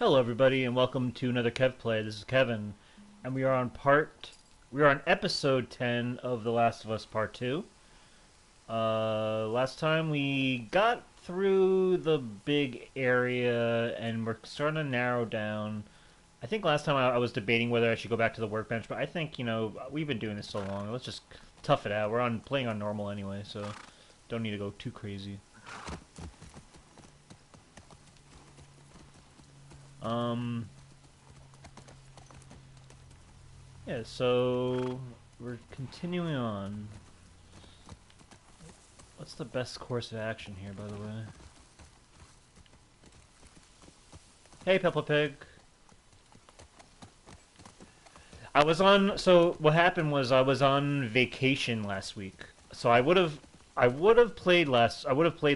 Hello, everybody, and welcome to another Kev Play. This is Kevin, and we are on episode 10 of The Last of Us Part 2. Last time we got through the big area, and we're starting to narrow down. I think last time I was debating whether I should go back to the workbench, but I think, we've been doing this so long. Let's just tough it out. We're playing on normal anyway, so don't need to go too crazy. Um, Yeah, so we're continuing on. What's the best course of action here, by the way? Hey, Peppa Pig. So what happened was I was on vacation last week. So I would have played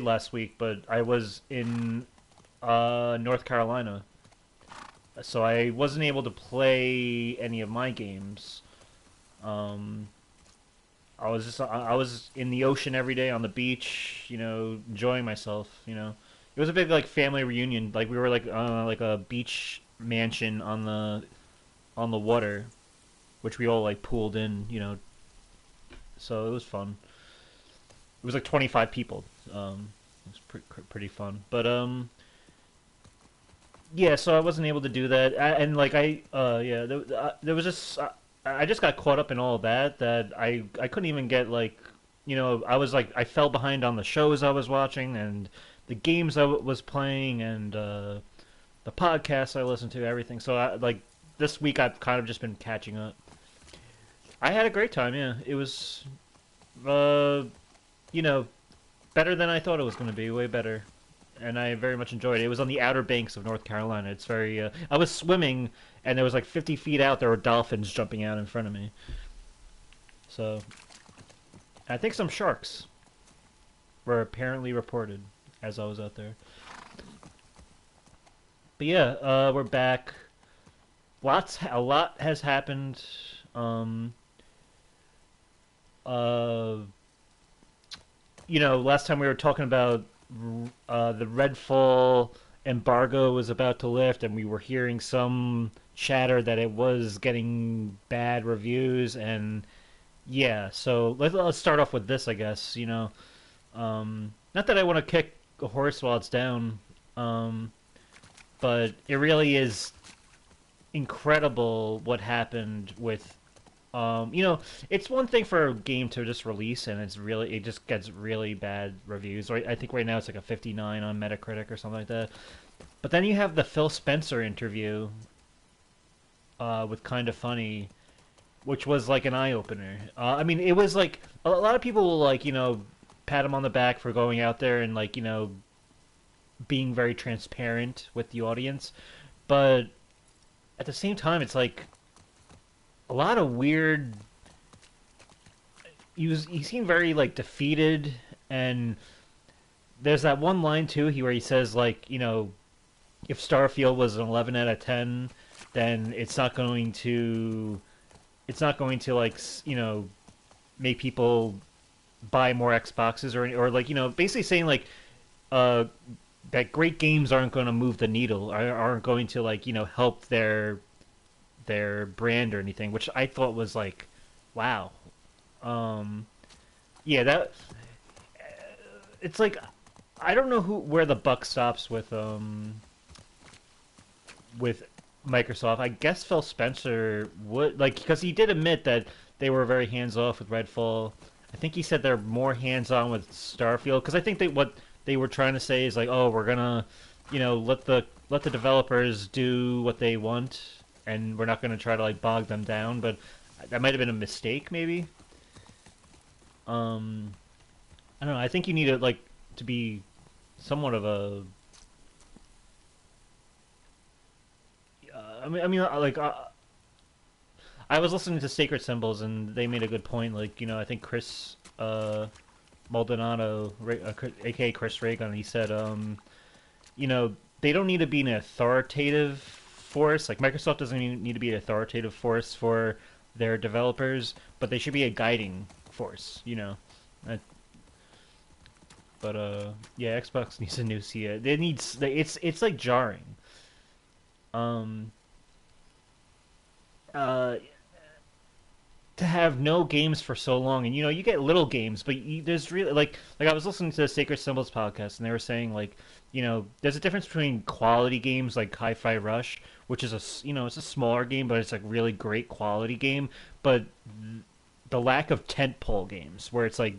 last week, but I was in North Carolina. So I wasn't able to play any of my games. Um, I was in the ocean every day on the beach, enjoying myself. It was a big like family reunion. Like we were like a beach mansion on the water, which we all like pooled in. So it was fun. It was like 25 people. It was pretty fun. But yeah, so I wasn't able to do that, and like yeah, there was just I just got caught up in all that I couldn't even get like, I was like I fell behind on the shows I was watching and the games I was playing and the podcasts I listened to, everything. So like this week I've kind of just been catching up. I had a great time. Yeah, it was uh you know better than I thought it was going to be, way better. And I very much enjoyed it. It was on the Outer Banks of North Carolina. It's very. I was swimming, and there was like 50 feet out. There were dolphins jumping out in front of me. So I think some sharks were apparently reported as I was out there. But yeah, we're back. A lot has happened. Um, uh, last time we were talking about the Redfall embargo was about to lift, and we were hearing some chatter that it was getting bad reviews. And yeah, so let's start off with this, I guess. Not that I want to kick a horse while it's down, um, but it really is incredible what happened with it's one thing for a game to just release and it just gets really bad reviews. Right? I think right now it's like a 59 on Metacritic or something like that. But then you have the Phil Spencer interview with Kind of Funny, which was like an eye opener. I mean, it was like a lot of people will like pat him on the back for going out there and like being very transparent with the audience, but at the same time, it's like a lot of weird. He seemed very like defeated, and there's that one line too where he says like if Starfield was an 11 out of 10, then it's not going to like make people buy more Xboxes or like basically saying like uh that great games aren't going to move the needle, aren't going to like help their brand or anything, which I thought was like, wow. Um, yeah, that it's like I don't know where the buck stops with Microsoft. I guess Phil Spencer would like because he did admit that they were very hands off with Redfall. I think he said they're more hands on with Starfield because I think what they were trying to say is like, oh, we're gonna, let the developers do what they want, and we're not gonna try to like bog them down. But that might have been a mistake, maybe. Um, I don't know. I think you need to be somewhat of a. I was listening to Sacred Symbols, and they made a good point. Like, I think Chris Maldonado, aka Chris Reagan, he said, they don't need to be an authoritative force. Like, Microsoft doesn't need to be an authoritative force for their developers, but they should be a guiding force. Uh, but yeah, Xbox needs a new CI. It's like jarring. um, uh, to have no games for so long, and you get little games, but there's really like I was listening to the Sacred Symbols podcast, and they were saying like there's a difference between quality games like Hi-Fi Rush, which is it's a smaller game, but it's like really great quality game, but the lack of tentpole games where it's like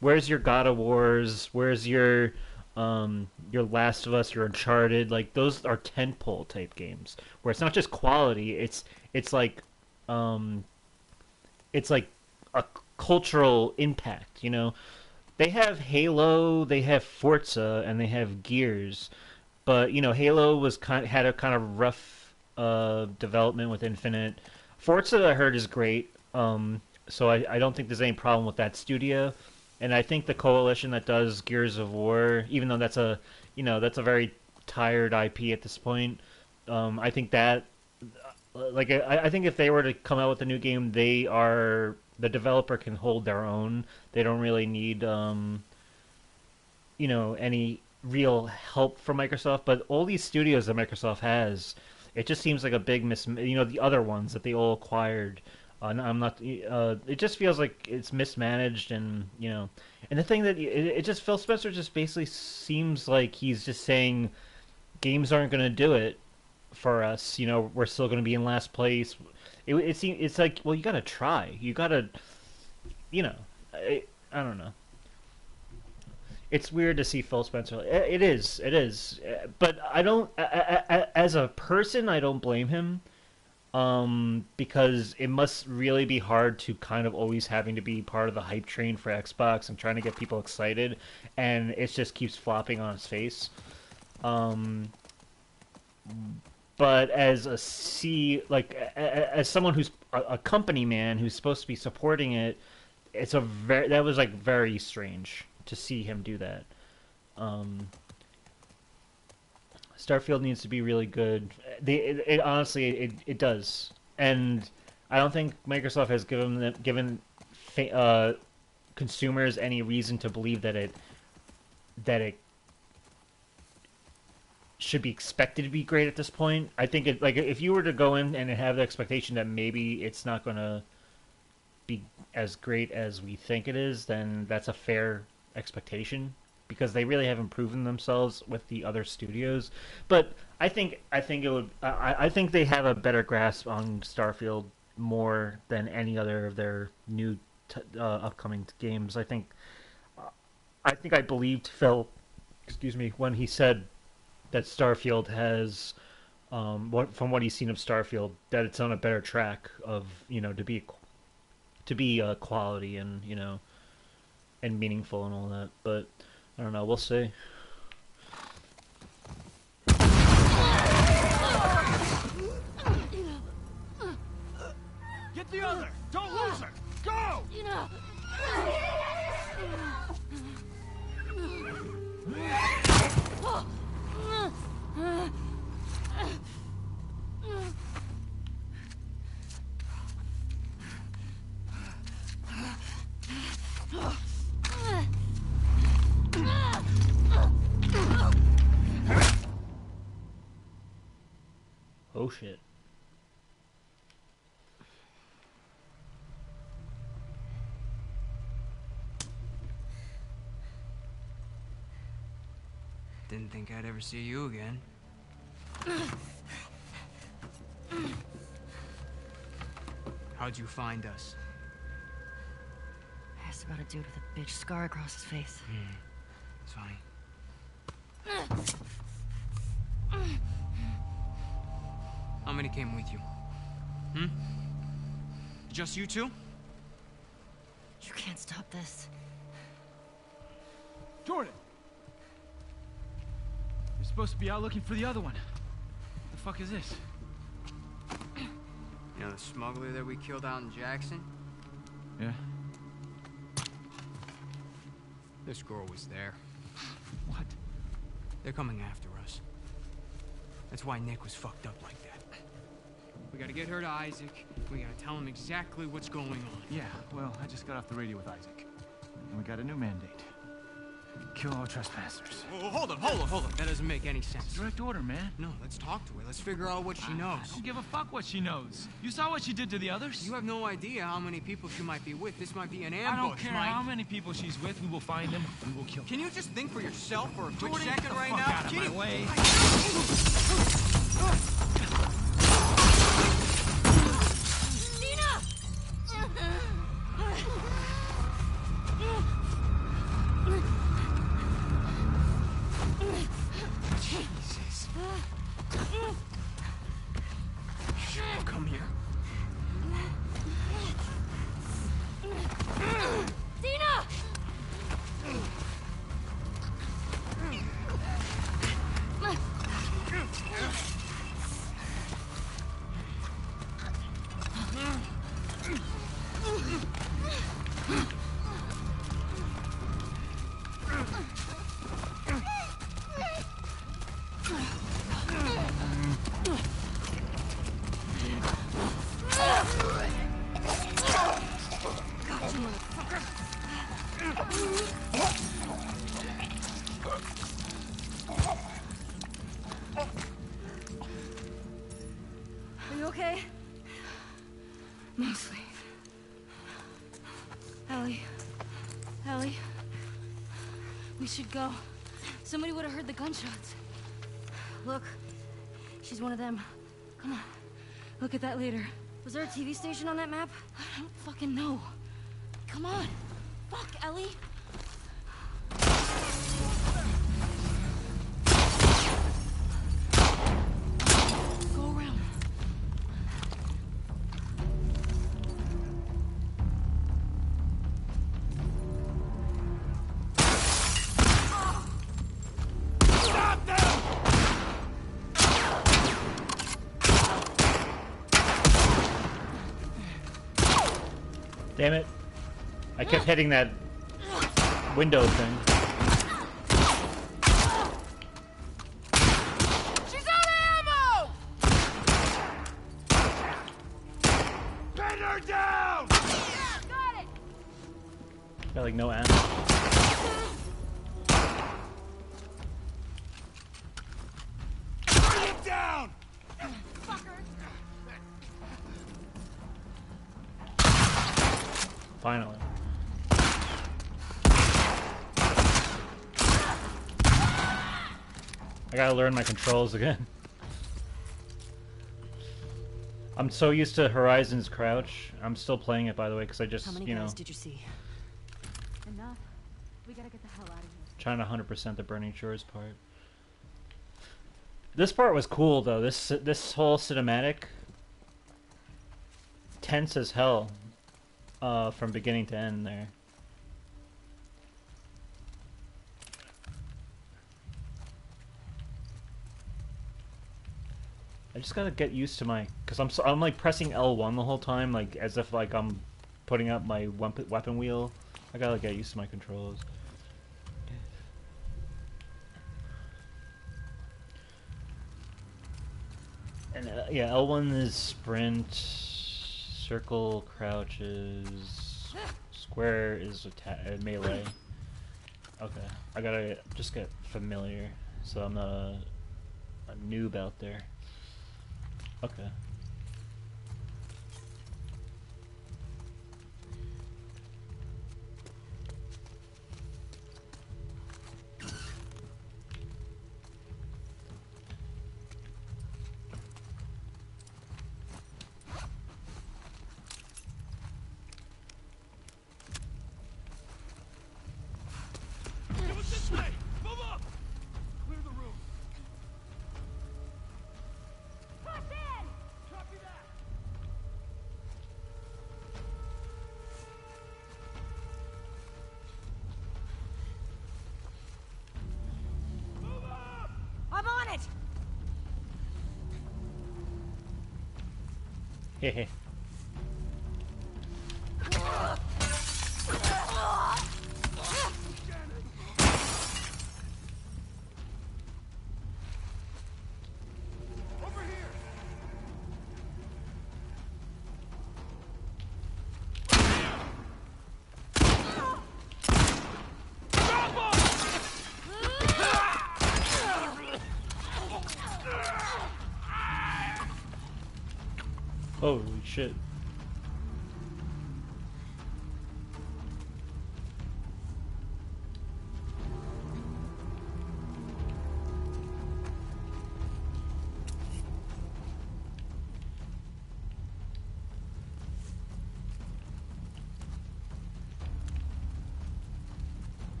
where's your God of Wars, where's your Last of Us, your Uncharted, like those are tentpole type games where it's not just quality, it's like um it's like a cultural impact. They have Halo, they have Forza, and they have Gears, but Halo had a kind of rough development with Infinite. Forza, I heard, is great, so I don't think there's any problem with that studio, and I think the coalition that does Gears of War, even though that's a very tired IP at this point, I think that like I think if they were to come out with a new game, the developer can hold their own. They don't really need any real help from Microsoft. But all these studios that Microsoft has, it just seems like a big the other ones that they all acquired. I'm not. It just feels like it's mismanaged, and the thing that it just Phil Spencer just basically seems like he's just saying games aren't going to do it for us. We're still going to be in last place. It seems it's like, well, you got to try. You got to, you know, I don't know. It's weird to see Phil Spencer. It is. But I don't. As a person, I don't blame him. Because it must really be hard to kind of always having to be part of the hype train for Xbox and trying to get people excited, and it just keeps flopping on his face. Um, but as someone who's a company man who's supposed to be supporting it, that was like very strange to see him do that. Um, Starfield needs to be really good. Honestly, it does, and I don't think Microsoft has given consumers any reason to believe that it should be expected to be great at this point. I think if you were to go in and have the expectation that maybe it's not going to be as great as we think it is, then that's a fair expectation because they really haven't proven themselves with the other studios. But I think I think they have a better grasp on Starfield more than any other of their new upcoming games. I believed Phil, excuse me, when he said that Starfield has, from what he's seen of Starfield, that it's on a better track of to be quality and and meaningful and all that. But I don't know. We'll see. Get the other! Don't lose her! Go! Oh shit. Didn't think I'd ever see you again. How'd you find us? I asked about a dude with a bitch scar across his face. It's funny. How many came with you? Just you two? You can't stop this. Jordan! You're supposed to be out looking for the other one. What the fuck is this? You know the smuggler that we killed out in Jackson? Yeah? This girl was there. What? They're coming after us. That's why Nick was fucked up like that. We gotta get her to Isaac. We gotta tell him exactly what's going on. Yeah, well, I just got off the radio with Isaac. And we got a new mandate. kill all trespassers. Oh, hold up. That doesn't make any sense. Direct order, man. No, let's talk to her. Let's figure out what she I knows. don't give a fuck what she knows. You saw what she did to the others? You have no idea how many people she might be with. This might be an ambush, I don't care Mike. how many people she's with. We will find them. We will kill them. Can you just think for yourself for a quick Jordan, get second the right fuck now? out of my way. Jesus. Come here. Dina! Are you okay? Mostly. Ellie. We should go. Somebody would have heard the gunshots. Look, she's one of them. Come on. Look at that later. Was there a TV station on that map? I don't fucking know. Come on. Fuck, Ellie. Go around. Damn it. I kept hitting that window thing. She's out of ammo! Pin her down! Got it! Got like no ammo. Bring it down! Finally. I gotta learn my controls again. I'm so used to Horizon's Crouch. I'm still playing it, by the way, because I just, How many you know, guys did you see? Enough. We gotta get the hell out of here. trying to 100% the Burning Shores part. This part was cool, though. This whole cinematic, tense as hell, from beginning to end there. I just gotta get used to my, cause I'm like pressing L1 the whole time, like as if like I'm putting up my weapon wheel. I gotta get used to my controls. And yeah, L1 is sprint, circle crouches, square is melee. Okay, I gotta just get familiar, so I'm not a noob out there. Okay. It was this way! Move up! Clear the room. Copy that! Move up! I'm on it! Hehe. Over here! Drop 'em! Holy shit.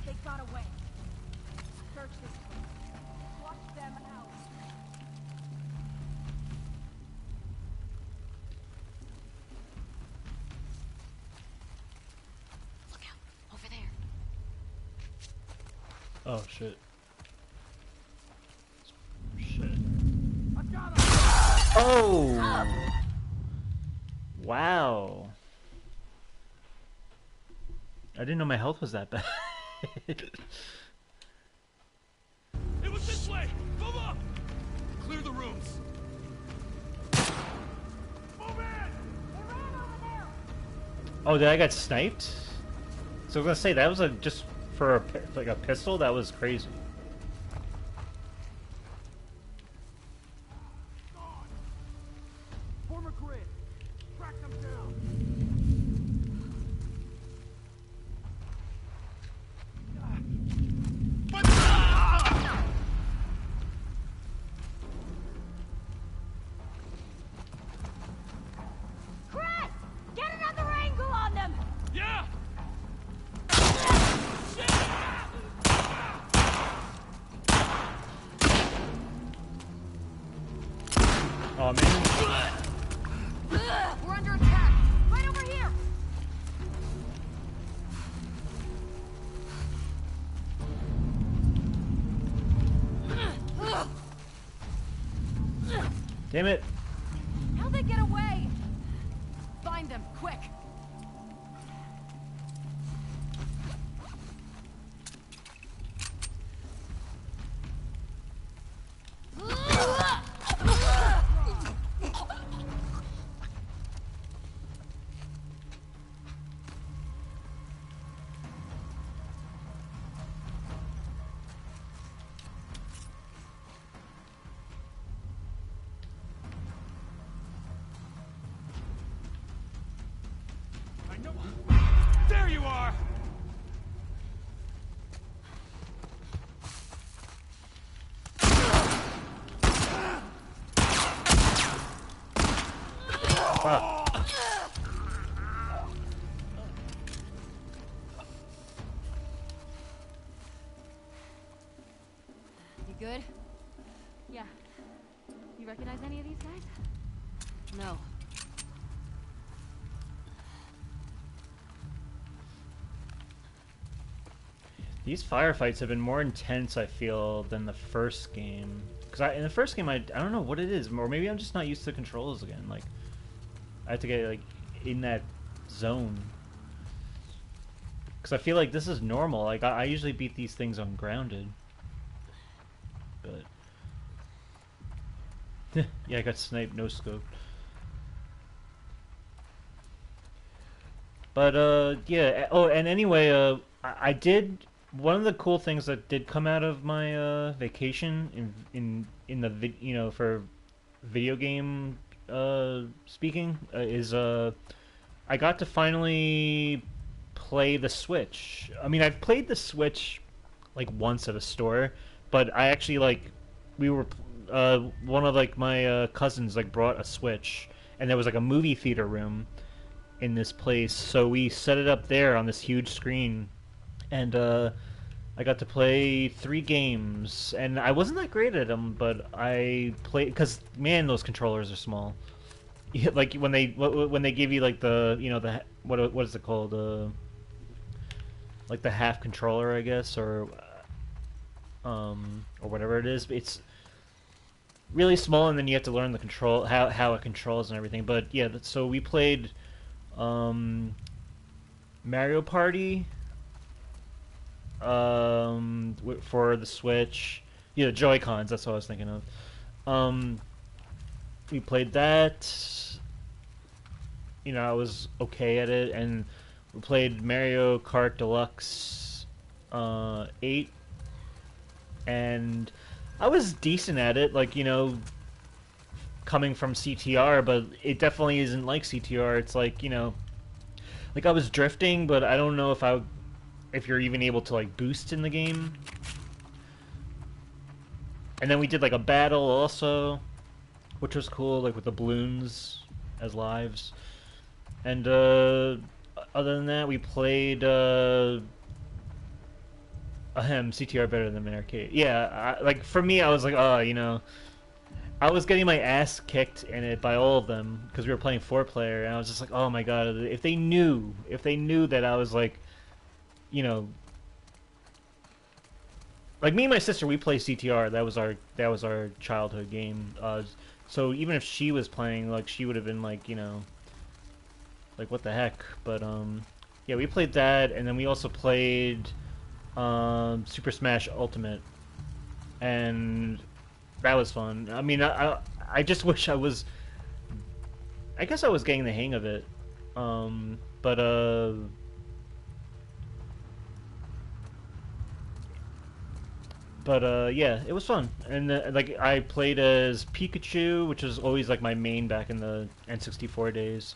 They got away. Search this place. Flush them out. Look out. Over there. Oh shit. Shit. I got him! Oh! Wow. I didn't know my health was that bad. It was this way! Move up! Clear the rooms. Move in! They ran over there. Oh, did I get sniped? So I was gonna say that was just for like a pistol. That was crazy. Gone! Form a grid. Track them down. Chris! Get another angle on them! Yeah! Oh man. We're under attack! Right over here! Damn it. How'd they get away? Find them, quick! I know. There you are! Fuck. You good? Yeah. You recognize any of these guys? No. These firefights have been more intense, I feel, than the first game. Because in the first game, I don't know what it is, or maybe I'm just not used to the controls again. Like, I have to get like in that zone. Because I feel like this is normal. Like I usually beat these things on grounded. But yeah, I got sniped, no scope. But yeah. Oh, and anyway, I did. One of the cool things that did come out of my vacation in the for video game speaking is I got to finally play the Switch. I mean, I've played the Switch like once at a store, but I actually we were one of my cousins brought a Switch, and there was like a movie theater room in this place, so we set it up there on this huge screen, and I got to play 3 games, and I wasn't that great at them, but I played because man, those controllers are small. Yeah, like when they give you like the the what is it called, like the half controller, I guess, or whatever it is. It's really small, and then you have to learn the control how it controls and everything. But yeah, so we played Mario Party for the Switch. Yeah, Joy-Cons, that's what I was thinking of. We played that. I was okay at it, and we played Mario Kart Deluxe 8, and I was decent at it. coming from CTR, but it definitely isn't like CTR. It's like, you know, like I was drifting, but I don't know if you're even able to like boost in the game. And then we did like a battle also, which was cool, like with the balloons as lives. And other than that, we played CTR better than the arcade. Yeah, like for me, I was like, oh, you know, I was getting my ass kicked in it by all of them because we were playing 4-player, and I was just like, oh my god, if they knew that I was like, you know, like me and my sister, we play CTR. That was our childhood game. So even if she was playing, like, she would have been like, you know, like what the heck. But yeah, we played that, and then we also played Super Smash Ultimate, and that was fun. I mean, I just wish I was. I guess I was getting the hang of it, but yeah, it was fun. And like I played as Pikachu, which was always like my main back in the N64 days,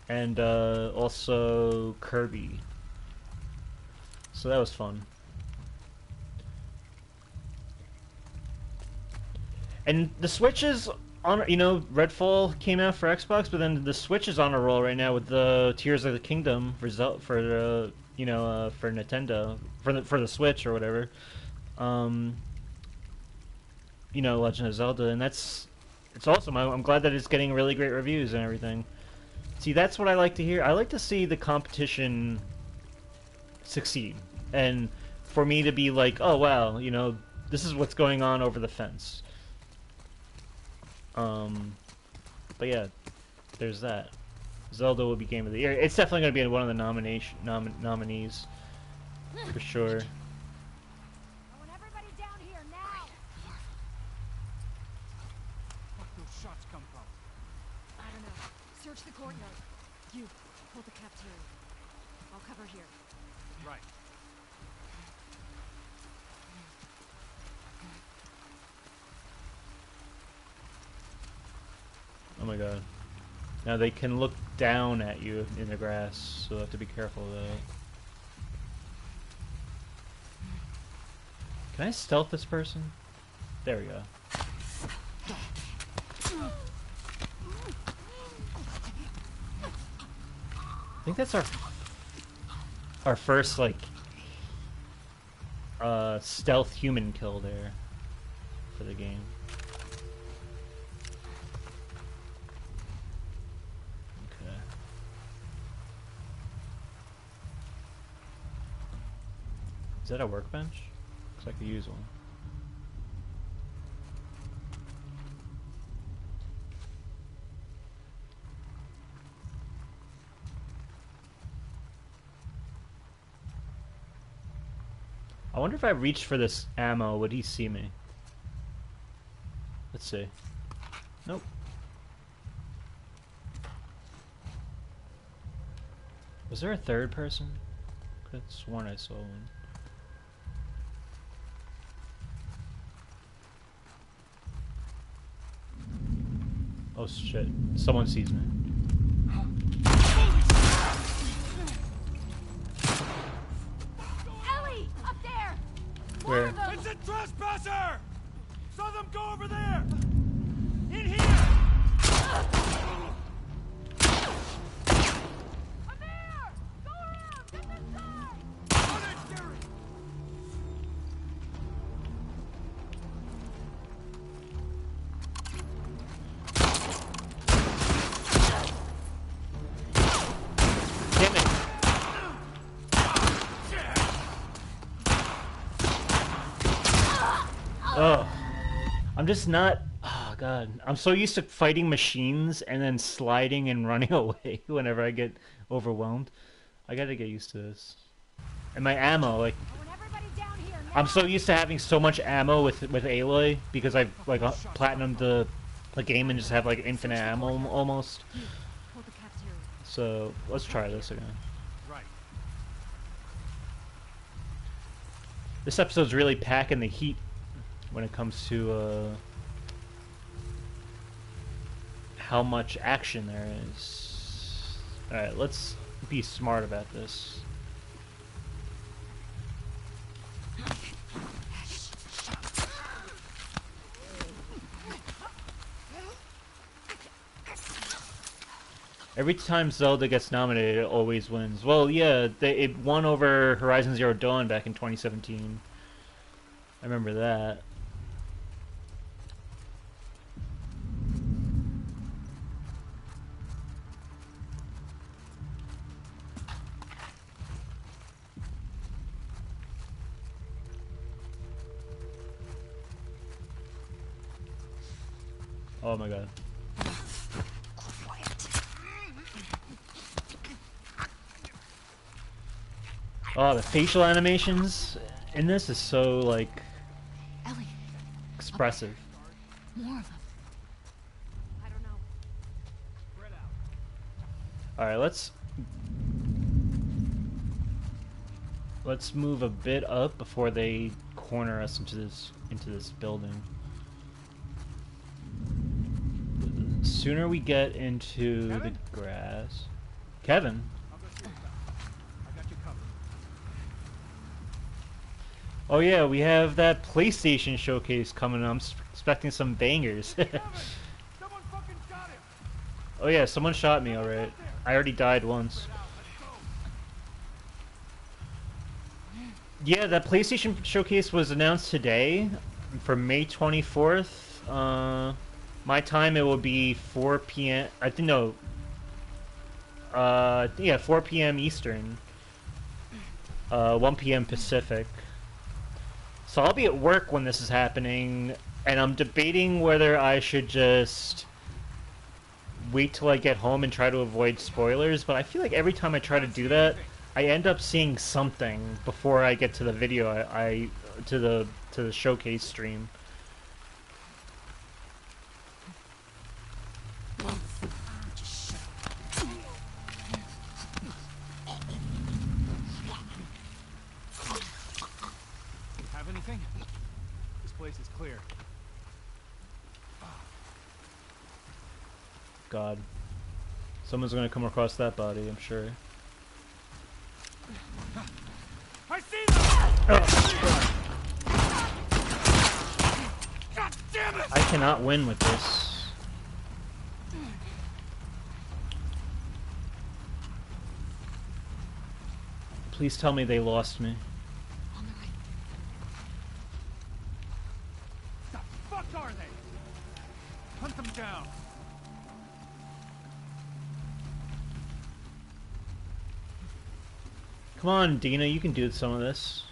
and also Kirby. So that was fun. And the Switch is on, you know, Redfall came out for Xbox, but then the Switch is on a roll right now with the Tears of the Kingdom result for you know, for Nintendo, for the Switch or whatever. You know, Legend of Zelda, and it's awesome. I'm glad that it's getting really great reviews and everything. See, that's what I like to hear. I like to see the competition succeed, and for me to be like, oh wow, you know, this is what's going on over the fence. But yeah, there's that. Zelda will be Game of the Year. It's definitely going to be one of the nominees, for sure. I want everybody down here now. Fuck those shots come from? I don't know. Search the courtyard. You, hold the cafeteria. I'll cover here. Right. Oh my god. Now they can look down at you in the grass, so you have to be careful of that. Can I stealth this person? There we go. I think that's our first like stealth human kill there for the game. Okay. Is that a workbench? Looks like I could use one. I wonder if I reached for this ammo, would he see me? Let's see. Nope. Was there a third person? I could have sworn I saw one. Oh shit. Someone sees me. Ellie, up there. Where? It's a trespasser! Saw them go over there! In here! I'm there. Go around. Get this side. On it, Gary! Damn it! Ugh. I'm just not. Oh god. I'm so used to fighting machines and then sliding and running away whenever I get overwhelmed. I gotta get used to this. And my ammo, like, I want everybody down here now. I'm so used to having so much ammo with Aloy because I've like platinumed the game and just have like infinite ammo almost. Hold the cafeteria. So let's try this again. Right. This episode's really packing the heat when it comes to how much action there is. Alright, let's be smart about this. Every time Zelda gets nominated, it always wins. Well, yeah, it won over Horizon Zero Dawn back in 2017. I remember that. Oh my god. Oh, the facial animations in this is so, like, Ellie, expressive. more of them. I don't know. Spread out. Alright, let's move a bit up before they corner us into this building. The sooner we get into the Kevin? grass. Kevin? I'll go see what's up. I got you covered. Oh yeah, we have that PlayStation showcase coming up. I'm expecting some bangers. Kevin! Someone fucking shot him! Oh yeah, someone shot me, alright. I already died once. Spread out. Let's go. Yeah, that PlayStation showcase was announced today for May 24th. My time it will be 4 p.m. I think no. Yeah, 4 p.m. Eastern. 1 p.m. Pacific. So I'll be at work when this is happening, and I'm debating whether I should just wait till I get home and try to avoid spoilers, but I feel like every time I try to do that, I end up seeing something before I get to the video to the showcase stream. Have anything? This place is clear. God. Someone's gonna come across that body, I'm sure. I see them! God damn it! I cannot win with this. Please tell me they lost me. On the right. The fuck are they? Hunt them down. Come on, Dina, you can do some of this.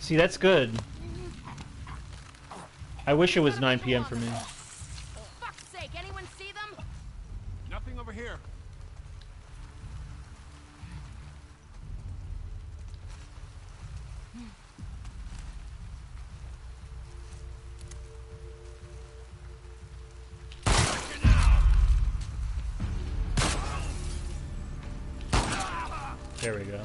See, that's good. I wish it was 9 p.m. for me. Fuck's sake, anyone see them? Nothing over here. There we go.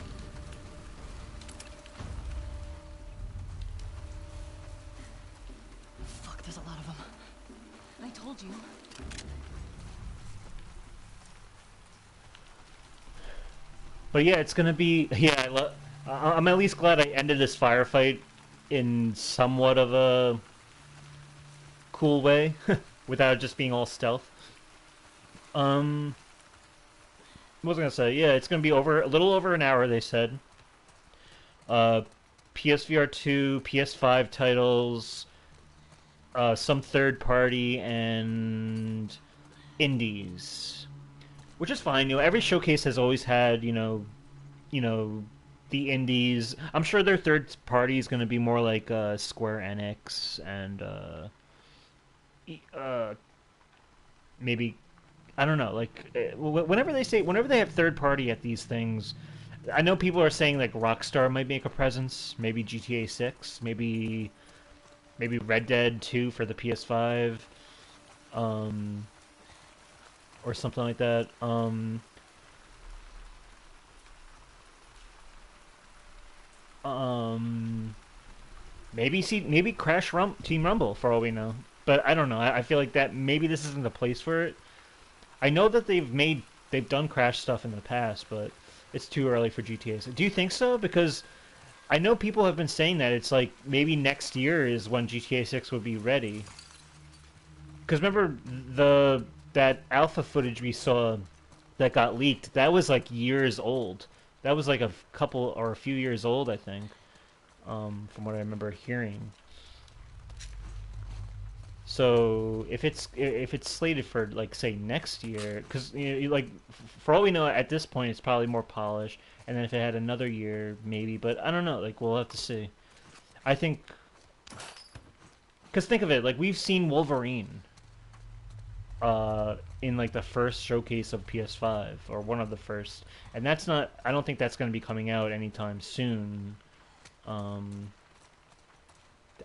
Fuck, there's a lot of them. I told you. But yeah, it's gonna be. Yeah, I'm at least glad I ended this firefight in somewhat of a cool way, without it just being all stealth. What was I gonna say? Yeah, it's gonna be a little over an hour. They said. PSVR 2, PS5 titles, some third party, and indies, which is fine. You know, every showcase has always had, you know, the indies. I'm sure their third party is going to be more like Square Enix and maybe, I don't know. Like whenever they have third party at these things, I know people are saying like Rockstar might make a presence, maybe GTA 6, maybe Red Dead 2 for the PS5, or something like that. Um, maybe Team Rumble for all we know. But I don't know. I feel like that maybe this isn't the place for it. I know that they've done Crash stuff in the past, but it's too early for GTA 6. Do you think so? Because I know people have been saying that it's like maybe next year is when GTA 6 would be ready. Because remember that alpha footage we saw that got leaked, that was like years old. That was like a couple or a few years old, I think, from what I remember hearing. So if it's slated for like say next year, because like for all we know at this point it's probably more polished, and then if it had another year maybe, but I don't know. Like we'll have to see. I think, because think of it, like we've seen Wolverine in like the first showcase of PS5 or one of the first, and that's not. I don't think that's going to be coming out anytime soon.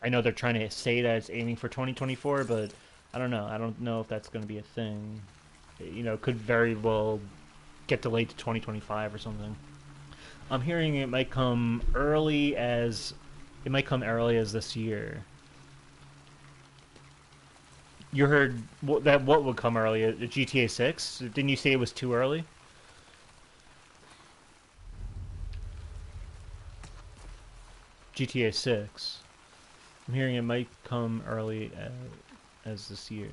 I know they're trying to say that it's aiming for 2024, but I don't know. I don't know if that's going to be a thing. You know, it could very well get delayed to 2025 or something. I'm hearing it might come early as this year. You heard what would come early? GTA 6? Didn't you say it was too early? GTA 6. I'm hearing it might come early as this year.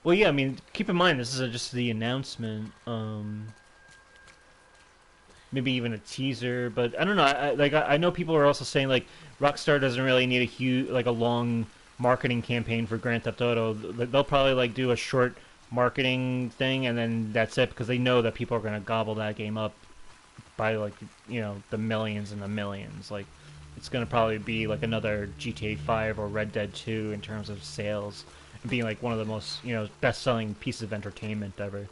Well, yeah, I mean, keep in mind, this is just the announcement. Maybe even a teaser, but I don't know. I know people are also saying, like, Rockstar doesn't really need a long marketing campaign for Grand Theft Auto. They'll probably, like, do a short marketing thing, and then that's it, because they know that people are going to gobble that game up by like the millions and the millions. Like it's gonna probably be like another GTA 5 or Red Dead 2 in terms of sales, and being like one of the most best-selling pieces of entertainment ever.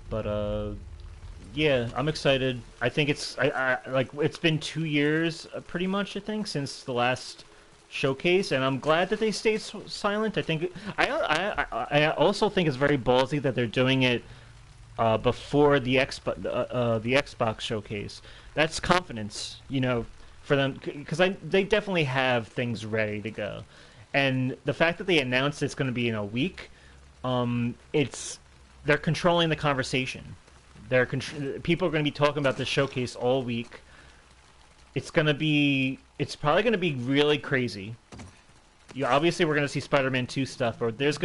But yeah, I'm excited. I think it's like it's been 2 years pretty much I think since the last showcase, and I'm glad that they stayed silent. I think I also think it's very ballsy that they're doing it before the Xbox showcase. That's confidence, for them, because they definitely have things ready to go, and the fact that they announced it's going to be in a week, they're controlling the conversation. People are going to be talking about the showcase all week. It's probably going to be really crazy. Obviously we're going to see Spider-Man 2 stuff, but there's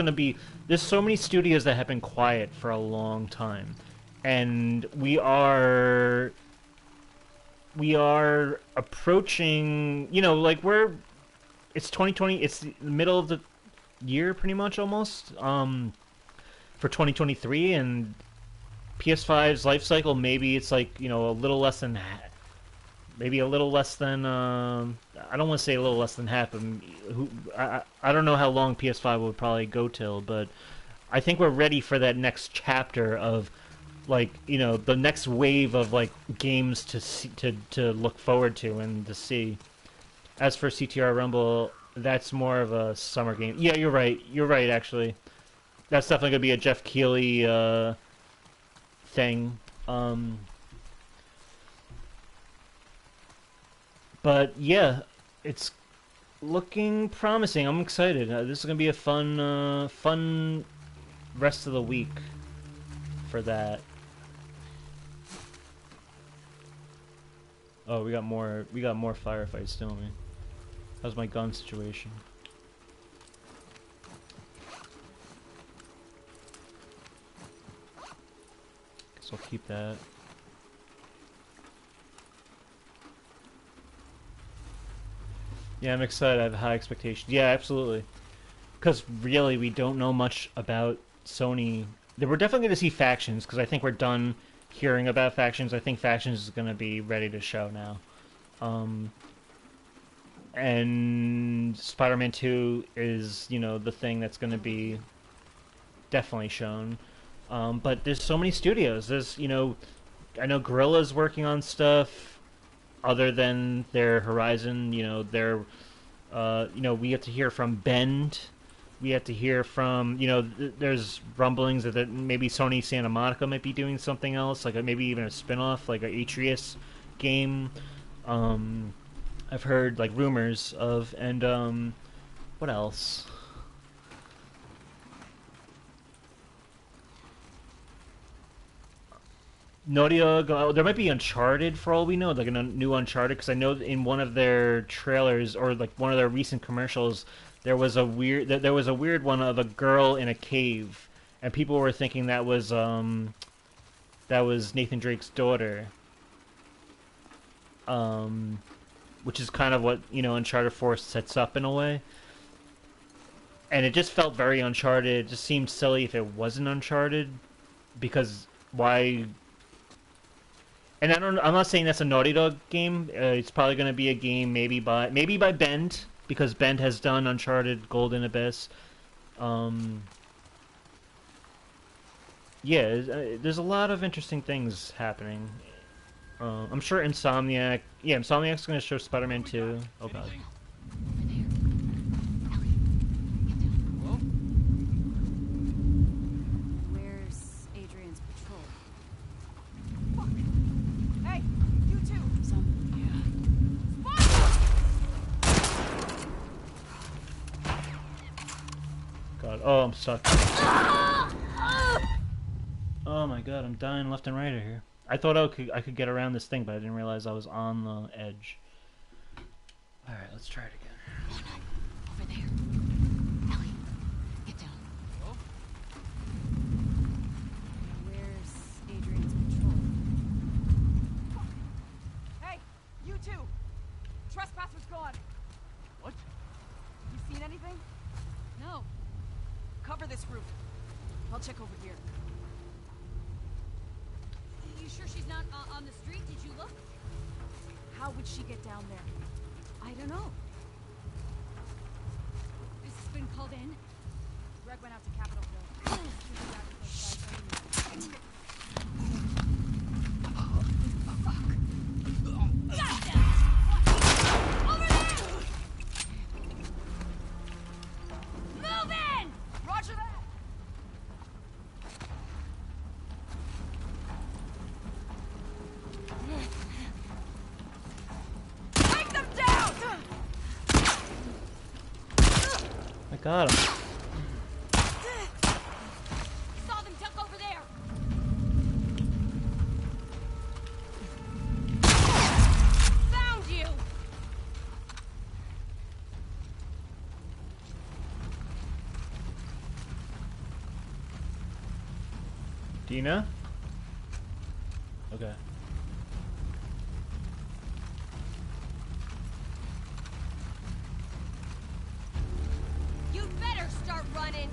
so many studios that have been quiet for a long time, and we are approaching, it's 2020, it's the middle of the year pretty much almost, for 2023, and PS5's life cycle, maybe it's like, a little less than that. Maybe a little less than, I don't want to say a little less than half, but I don't know how long PS5 would probably go till, but I think we're ready for that next chapter of, like, the next wave of, like, games to look forward to and to see. As for CTR Rumble, that's more of a summer game. Yeah, you're right, actually. That's definitely going to be a Jeff Keighley, thing. But yeah, it's looking promising. I'm excited. This is gonna be a fun rest of the week for that. Oh, we got more firefights, don't we? How's my gun situation? Guess I'll keep that. Yeah, I'm excited. I have high expectations. Yeah, absolutely. Because really, we don't know much about Sony. We're definitely going to see Factions, because I think we're done hearing about Factions. I think Factions is going to be ready to show now. And Spider-Man 2 is, the thing that's going to be definitely shown. But there's so many studios. There's, I know Guerrilla's working on stuff. Other than their Horizon, we have to hear from Bend, we have to hear from, there's rumblings that maybe Sony Santa Monica might be doing something else, like maybe even a spin-off, like an Atreus game. I've heard like rumors of, and what else? Naughty Dog. There might be Uncharted for all we know, like a new Uncharted. Because I know in one of their trailers or like one of their recent commercials, there was a weird one of a girl in a cave, and people were thinking that was Nathan Drake's daughter. Which is kind of what Uncharted 4 sets up in a way. And it just felt very Uncharted. It just seemed silly if it wasn't Uncharted, because why? And I'm not saying that's a Naughty Dog game. It's probably going to be a game maybe by Bend, because Bend has done Uncharted Golden Abyss. Yeah, there's a lot of interesting things happening. I'm sure Insomniac. Yeah, Insomniac's going to show Spider-Man 2. Oh god. Anything? Hello? Where's Adrian's patrol? Hey, you too. God. Oh, I'm stuck. Oh my god, I'm dying left and right here. I thought I could get around this thing, but I didn't realize I was on the edge. Alright, let's try it again. Over there. Ellie, get down. Hello? Where's Adrian's patrol? Hey, you too. Trespasser's gone. What? You seen anything? No. Cover this roof. I'll check over here. You sure she's not on the street? Did you look? How would she get down there? I don't know. This has been called in. Greg went out to Capitol Hill. Roger that! Take them down! I got him. Saw them duck over there. Found you. Dina? Okay. You'd better start running.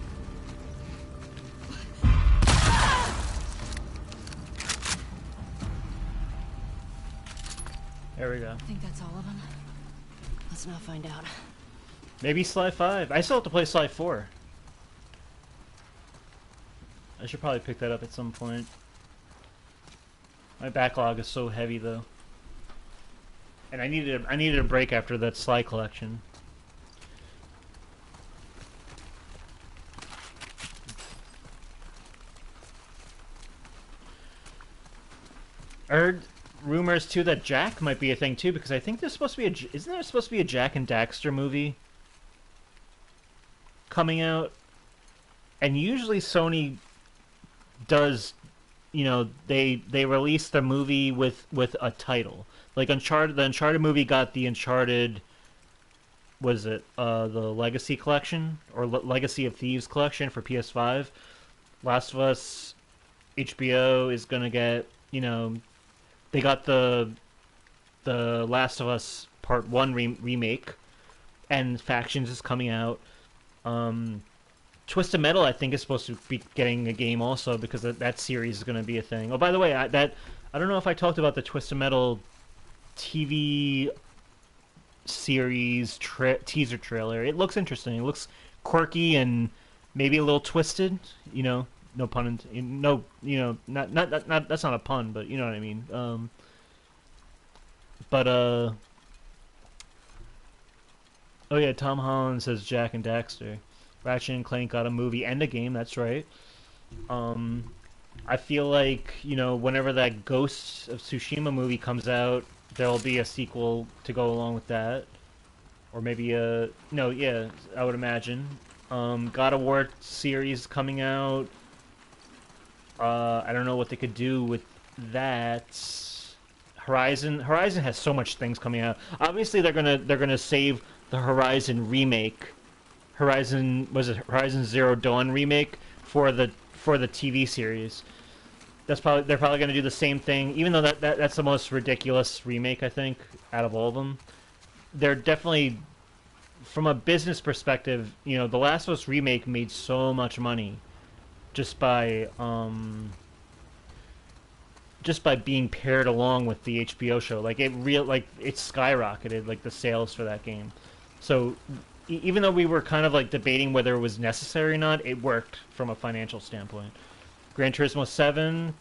There we go. I think that's all of them. Let's not find out. Maybe Sly 5. I still have to play Sly 4. I should probably pick that up at some point. My backlog is so heavy though. And I needed a break after that Sly collection. I heard rumors too that Jack might be a thing too, because I think there's supposed to be isn't there supposed to be a Jack and Daxter movie coming out? And usually Sony does, they release the movie with a title. Like Uncharted, the Uncharted movie got the Uncharted, was it the Legacy collection or Legacy of Thieves collection for PS5. Last of Us, HBO is gonna get, they got the Last of Us Part 1 remake, and Factions is coming out. Twisted Metal, I think, is supposed to be getting a game also, because that series is going to be a thing. Oh, by the way, I don't know if I talked about the Twisted Metal TV series teaser trailer. It looks interesting. It looks quirky and maybe a little twisted. No pun. No, not that's not a pun, but you know what I mean. Oh yeah, Tom Holland says Jack and Daxter. Ratchet and Clank got a movie and a game. That's right. I feel like, whenever that Ghost of Tsushima movie comes out, there'll be a sequel to go along with that. Or maybe no, yeah, I would imagine. God of War series coming out. I don't know what they could do with that. Horizon has so much things coming out. Obviously, they're gonna save the Horizon remake. Horizon Zero Dawn remake for the TV series. They're probably gonna do the same thing, even though that's the most ridiculous remake I think out of all of them. They're definitely, from a business perspective, The Last of Us remake made so much money just by being paired along with the HBO show. Like it skyrocketed, like the sales for that game. So even though we were kind of like debating whether it was necessary or not, it worked from a financial standpoint. Gran Turismo 7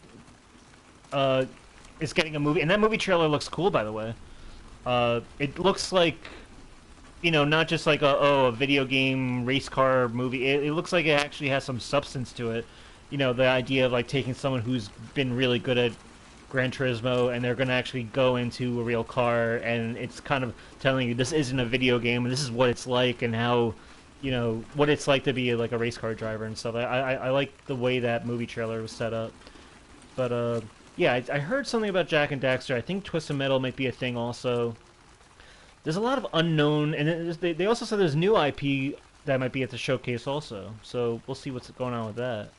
is getting a movie, and that movie trailer looks cool, by the way. It looks like, not just like a video game race car movie. It looks like it actually has some substance to it. The idea of like taking someone who's been really good at Gran Turismo and they're going to actually go into a real car, and it's kind of telling you this isn't a video game and this is what it's like and how, what it's like to be like a race car driver and stuff. I like the way that movie trailer was set up. But yeah, I heard something about Jak and Daxter. I think Twisted Metal might be a thing also. There's a lot of unknown, and they also said there's new IP that might be at the showcase also. So we'll see what's going on with that.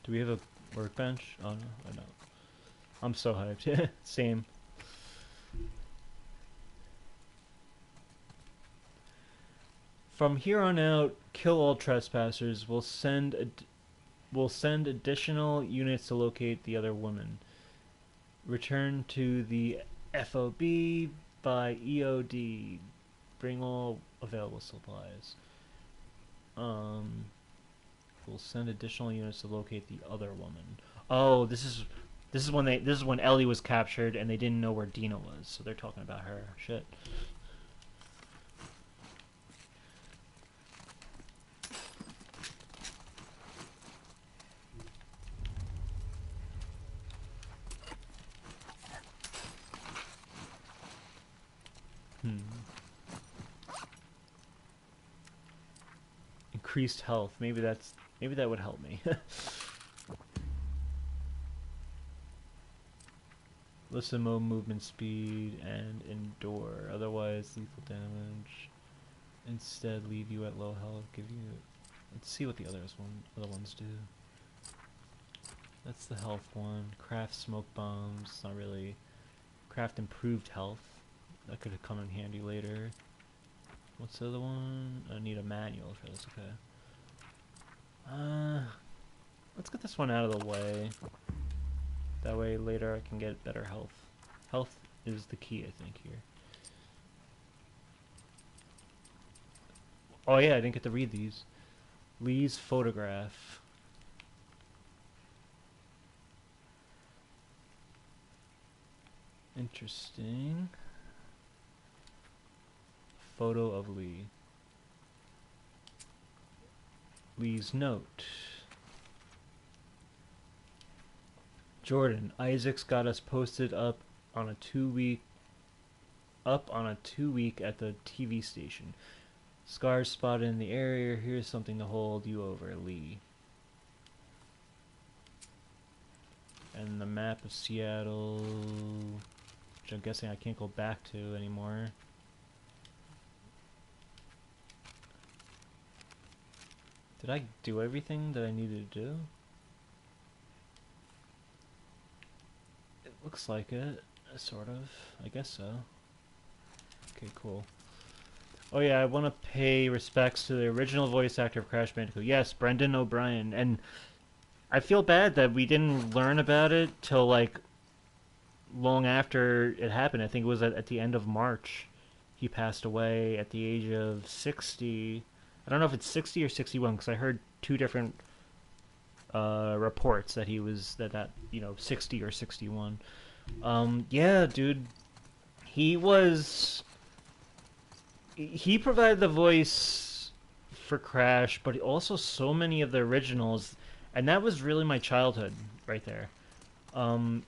Do we have a workbench? Oh no, I don't. I'm so hyped. Same. From here on out, kill all trespassers. We'll send additional units to locate the other woman. Return to the FOB by EOD. Bring all available supplies. We'll send additional units to locate the other woman. Oh, this is when Ellie was captured and they didn't know where Dina was, so they're talking about her. Shit. Increased health. Maybe that would help me. Listen mode, movement speed, and endure. Otherwise, lethal damage. Instead, leave you at low health. Give you. Let's see what the other ones do. That's the health one. Craft smoke bombs. Not really. Craft improved health. That could come in handy later. What's the other one? I need a manual for this. Okay. Let's get this one out of the way. That way later I can get better health. Health is the key, I think, here. Oh yeah, I didn't get to read these. Lee's photograph. Interesting. Photo of Lee. Lee's note. Jordan, Isaac's got us posted up on a 2-week at the TV station. Scars spotted in the area. Here's something to hold you over, Lee. And the map of Seattle, which I'm guessing I can't go back to anymore. Did I do everything that I needed to do? It looks like it, sort of. I guess so. Okay, cool. Oh yeah, I want to pay respects to the original voice actor of Crash Bandicoot. Yes, Brendan O'Brien. And I feel bad that we didn't learn about it till like long after it happened. I think it was at the end of March He passed away at the age of 60. I don't know if it's 60 or 61 because I heard two different reports that he was that 60 or 61. Yeah, dude, he was he provided the voice for Crash, but also so many of the originals, and that was really my childhood right there. Um,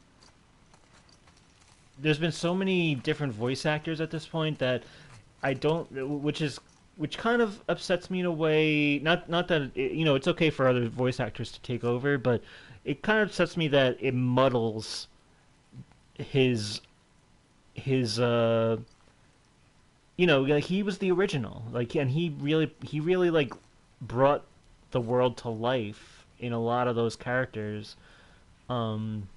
there's been so many different voice actors at this point that I don't, which kind of upsets me in a way. Not that it's okay for other voice actors to take over, but it kind of upsets me that it muddles his his like he was the original, like, and he really like brought the world to life in a lot of those characters. Um,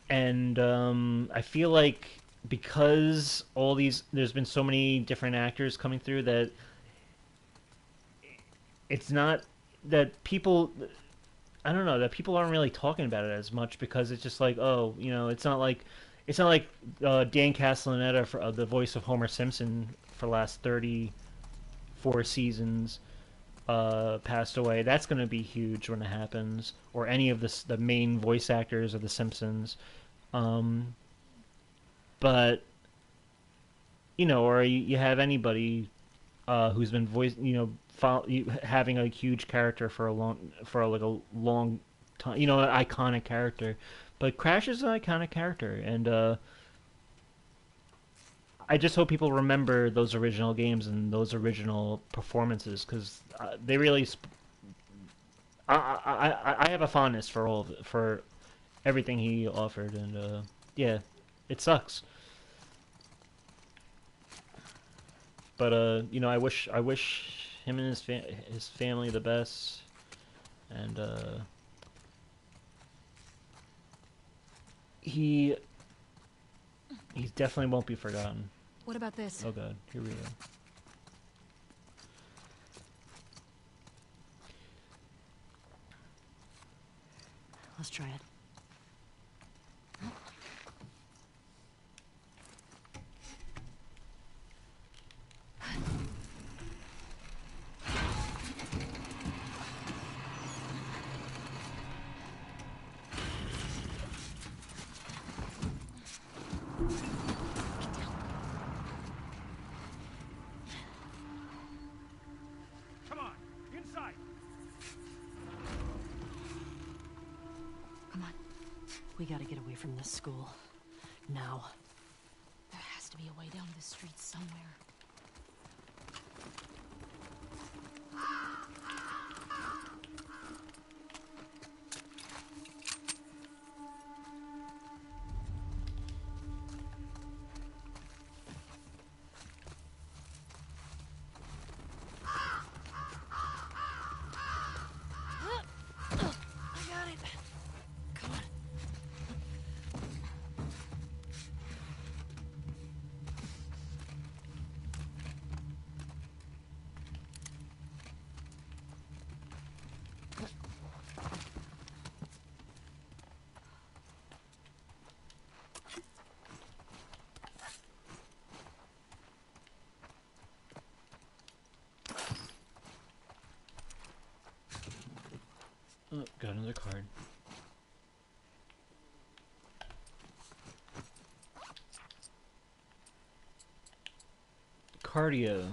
and I feel like because there's been so many different actors coming through that it's not that people. I don't know that people aren't really talking about it as much because it's just like, oh, it's not like Dan Castellaneta for the voice of Homer Simpson for the last 34 seasons passed away. That's going to be huge when it happens, or any of the main voice actors of The Simpsons. Um, but or you have anybody who's been having a huge character for like a long time, an iconic character. But Crash is an iconic character, and I just hope people remember those original games and those original performances because they really. I have a fondness for for everything he offered, and yeah, it sucks. But I wish him and his family the best, and he he definitely won't be forgotten. What about this? Oh god, here we go. Let's try it. Come on, inside. Come on. We gotta get away from this school. Now. There has to be a way down the street somewhere. I got it. Come on. Oh, got another card. Cardio.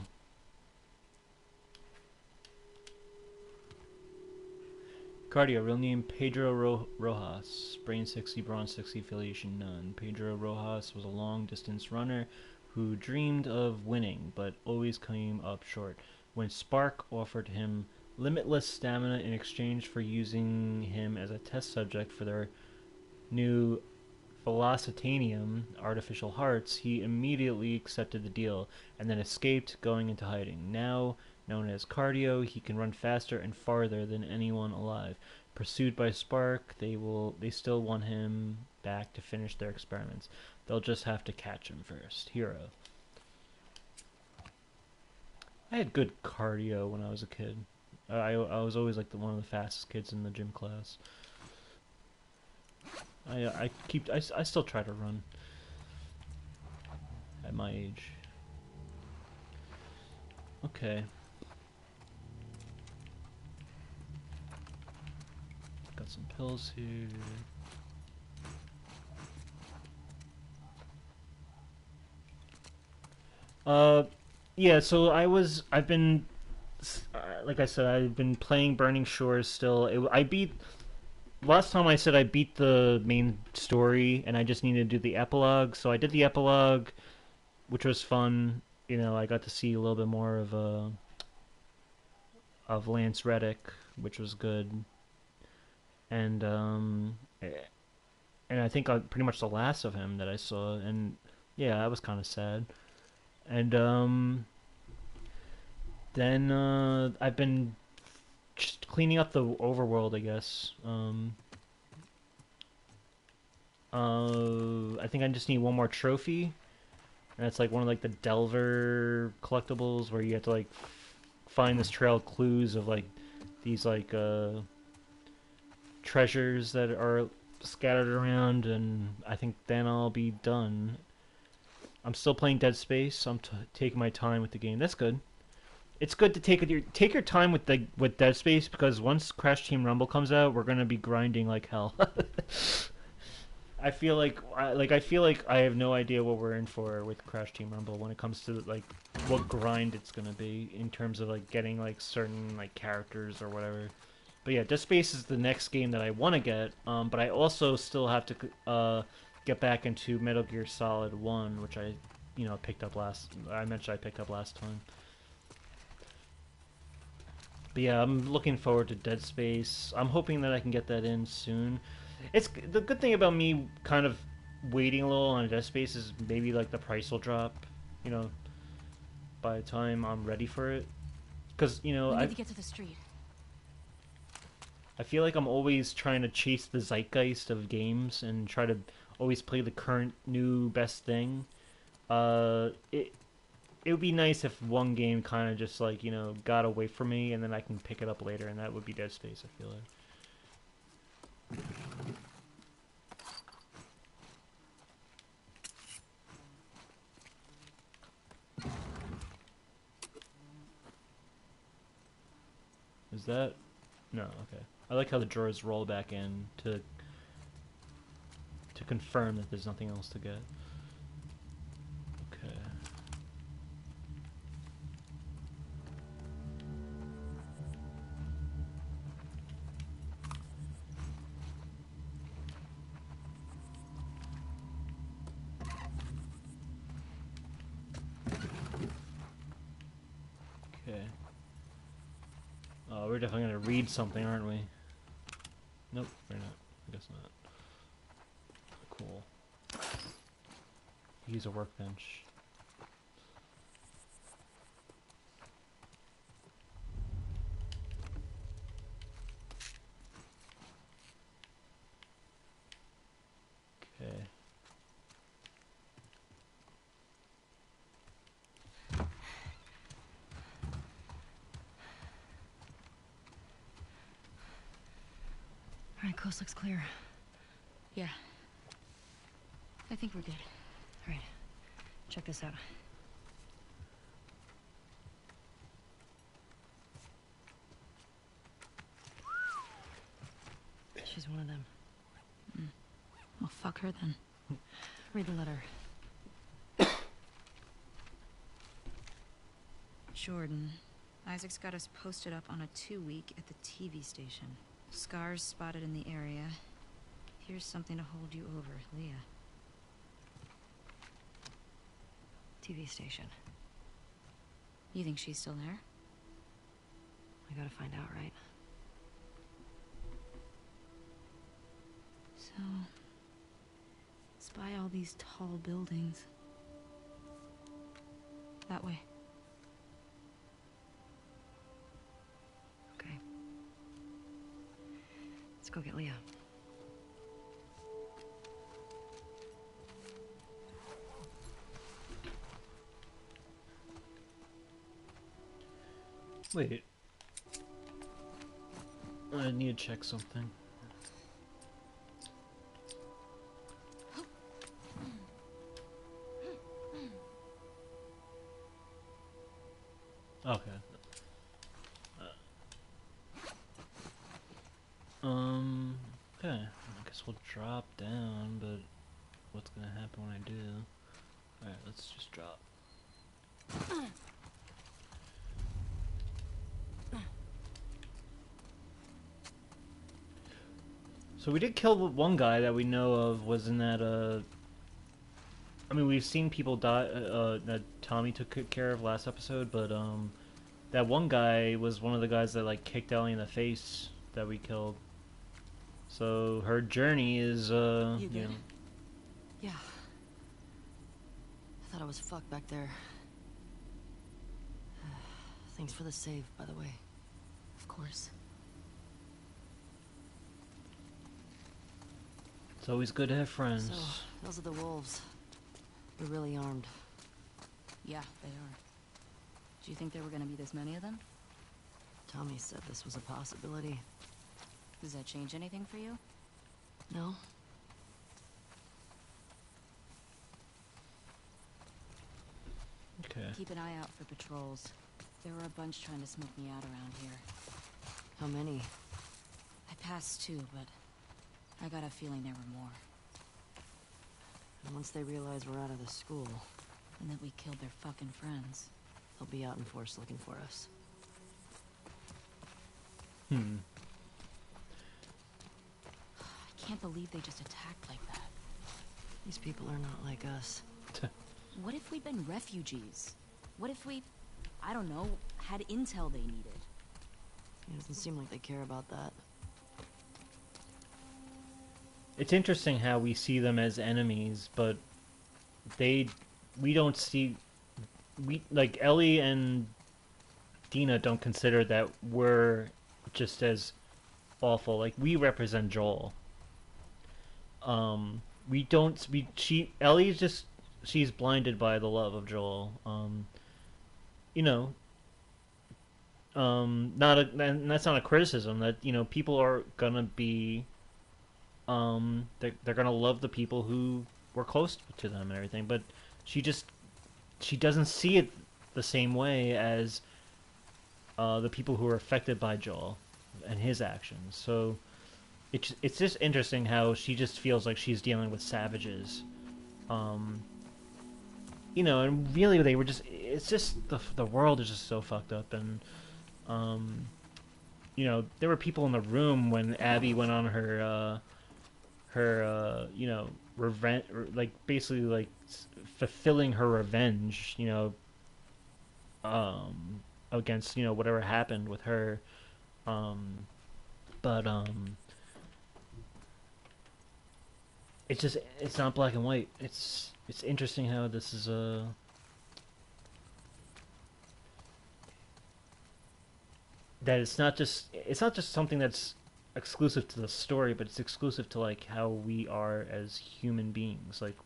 Cardio, real name Pedro Rojas. Brain 60, Bronze 60, affiliation none. Pedro Rojas was a long distance runner who dreamed of winning, but always came up short. When Spark offered him limitless stamina in exchange for using him as a test subject for their new Velocitanium artificial hearts, he immediately accepted the deal and then escaped, going into hiding. Now known as Cardio, he can run faster and farther than anyone alive. Pursued by Spark, they still want him back to finish their experiments. They'll just have to catch him first. Hero. I had good cardio when I was a kid. I was always like one of the fastest kids in the gym class. I still try to run. at my age. Okay. Got some pills here. Yeah, so I've been, like I said, I've been playing Burning Shores still. Last time I said I beat the main story and I just needed to do the epilogue, so I did the epilogue, which was fun. You know, I got to see a little bit more of Lance Reddick, which was good. And and I think pretty much the last of him that I saw, and yeah, that was kind of sad. And then I've been just cleaning up the overworld, I guess. I think I just need one more trophy, and it's like one of like the Delver collectibles where you have to like find this trail of clues of like these like treasures that are scattered around, and I think then I'll be done. I'm still playing Dead Space. I'm taking my time with the game. That's good. It's good to take your time with Dead Space, because once Crash Team Rumble comes out, we're gonna be grinding like hell. I feel like I have no idea what we're in for with Crash Team Rumble when it comes to like what grind it's gonna be in terms of like getting like certain like characters or whatever. But yeah, Dead Space is the next game that I want to get. But I also still have to get back into Metal Gear Solid 1, which I picked up last time. But yeah, I'm looking forward to Dead Space. I'm hoping that I can get that in soon. It's the good thing about me kind of waiting a little on Dead Space is maybe like the price will drop, by the time I'm ready for it. Because, We need to get to the street. I feel like I'm always trying to chase the zeitgeist of games and try to always play the current new best thing. It would be nice if one game kind of just like got away from me, and then I can pick it up later, and that would be Dead Space. I feel like. Is that? No, okay. I like how the drawers roll back in to confirm that there's nothing else to get. Okay. Okay. Oh, we're definitely gonna read something, aren't we? Nope, we're not. I guess not. Cool. Use a workbench. Okay. All right, coast looks clear. Yeah. I think we're good. All right, check this out. She's one of them. Well, fuck her then. Read the letter. Jordan. Isaac's got us posted up on a 2-week at the TV station. Scars spotted in the area. Here's something to hold you over, Leah. TV station. You think she's still there? I gotta find out, right? So... spy all these tall buildings. That way. Okay. Let's go get Leah. Wait. I need to check something. Okay. Okay. I guess we'll drop down, but what's gonna happen when I do? Alright, let's just drop. So we did kill one guy that we know of. Was in that I mean, we've seen people die that Tommy took care of last episode, but that one guy was one of the guys that like kicked Ellie in the face that we killed. So her journey is You you good? know, Yeah. I thought I was fucked back there. Thanks for the save, by the way. Of course. it's always good to have friends. So, those are the wolves. They're really armed. Yeah, they are. Do you think there were gonna be this many of them? Tommy said this was a possibility. Does that change anything for you? No? Okay. Keep an eye out for patrols. There were a bunch trying to smoke me out around here. How many? I passed two, but I got a feeling there were more. And once they realize we're out of the school, And that we killed their fucking friends. they'll be out in force looking for us. Hmm. I can't believe they just attacked like that. These people are not like us. What if we'd been refugees? What if we, I don't know, had intel they needed? It doesn't seem like they care about that. It's interesting how we see them as enemies, but we don't see, like Ellie and Dina don't consider that we're just as awful. Like we represent Joel. We don't. Ellie's just she's blinded by the love of Joel. You know. And that's not a criticism. That people are gonna be. They're gonna love the people who were close to them and everything, but she doesn't see it the same way as the people who are affected by Joel and his actions. So it's just interesting how she just feels like she's dealing with savages. And really they were just. It's just the world is just so fucked up, and there were people in the room when Abby went on her revenge, like basically like fulfilling her revenge, against whatever happened with her, but it's not black and white. It's interesting how this is that it's not just something that's exclusive to the story, but it's exclusive to like how we are as human beings. Like,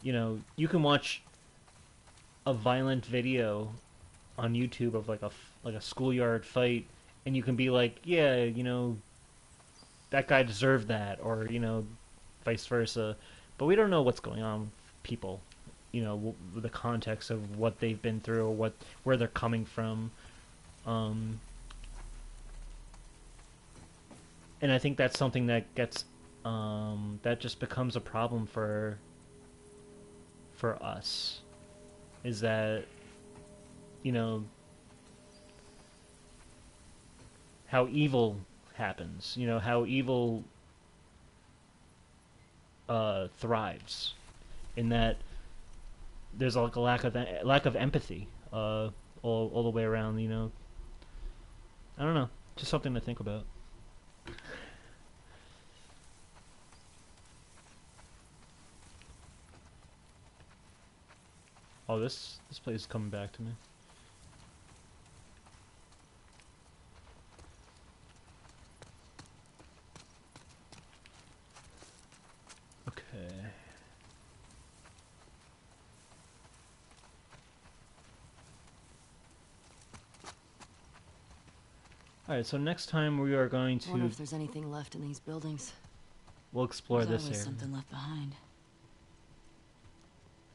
you can watch a violent video on YouTube of like a schoolyard fight, and you can be like, yeah, that guy deserved that, or vice versa. But we don't know what's going on with people, with the context of what they've been through, or where they're coming from. And I think that's something that gets that just becomes a problem for us, is that how evil happens, how evil thrives, in that there's like a lack of empathy all the way around. I don't know, just something to think about. Oh, this place is coming back to me. Okay. Alright, so next time we are going I wonder to... if there's anything left in these buildings. We'll explore There's this always area. something left behind.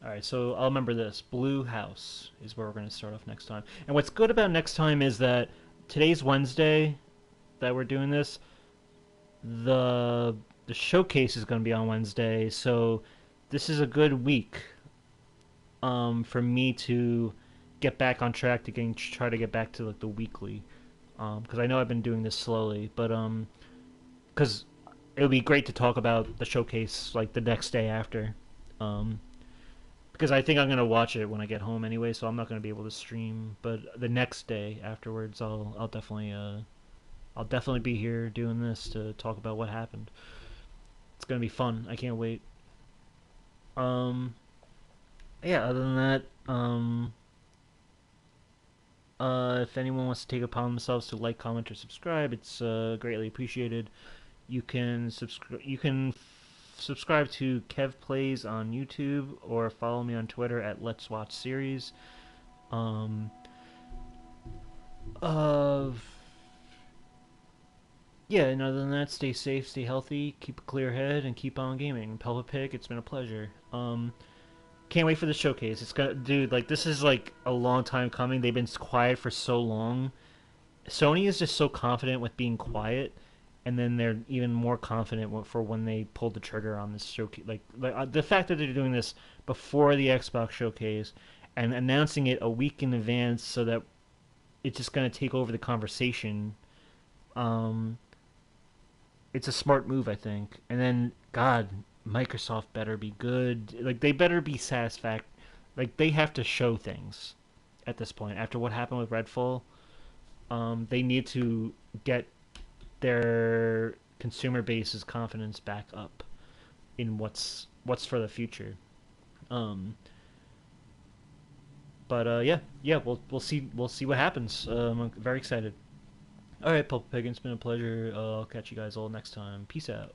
All right, so I'll remember this. Blue House is where we're going to start off next time. And what's good about next time is that today's Wednesday that we're doing this. The showcase is going to be on Wednesday, so this is a good week for me to get back on track to try to get back to like the weekly, because I know I've been doing this slowly, but because it would be great to talk about the showcase like the next day after, because I think I'm gonna watch it when I get home anyway, so I'm not gonna be able to stream. But the next day afterwards, I'll definitely be here doing this to talk about what happened. It's gonna be fun. I can't wait. Yeah. Other than that, if anyone wants to take it upon themselves to like, comment, or subscribe, it's greatly appreciated. You can subscribe to Kev Plays on YouTube or follow me on Twitter at Let's Watch Series. Yeah, and other than that, stay safe, stay healthy, keep a clear head, and keep on gaming. Pelpa Pig, it's been a pleasure. Can't wait for the showcase. It's gonna, dude, like, this is like a long time coming. They've been quiet for so long. Sony is just so confident with being quiet, and then they're even more confident for when they pull the trigger on this showcase. The fact that they're doing this before the Xbox showcase and announcing it a week in advance, so that it's just gonna take over the conversation. It's a smart move, I think. And then, God, Microsoft better be good. Like, they better be satisfied. Like, they have to show things at this point. After what happened with Redfall, they need to get their consumer base's confidence back up in what's for the future. Yeah, we'll see what happens. I'm very excited. All right, Pulp Pig, it's been a pleasure. I'll catch you guys all next time. Peace out.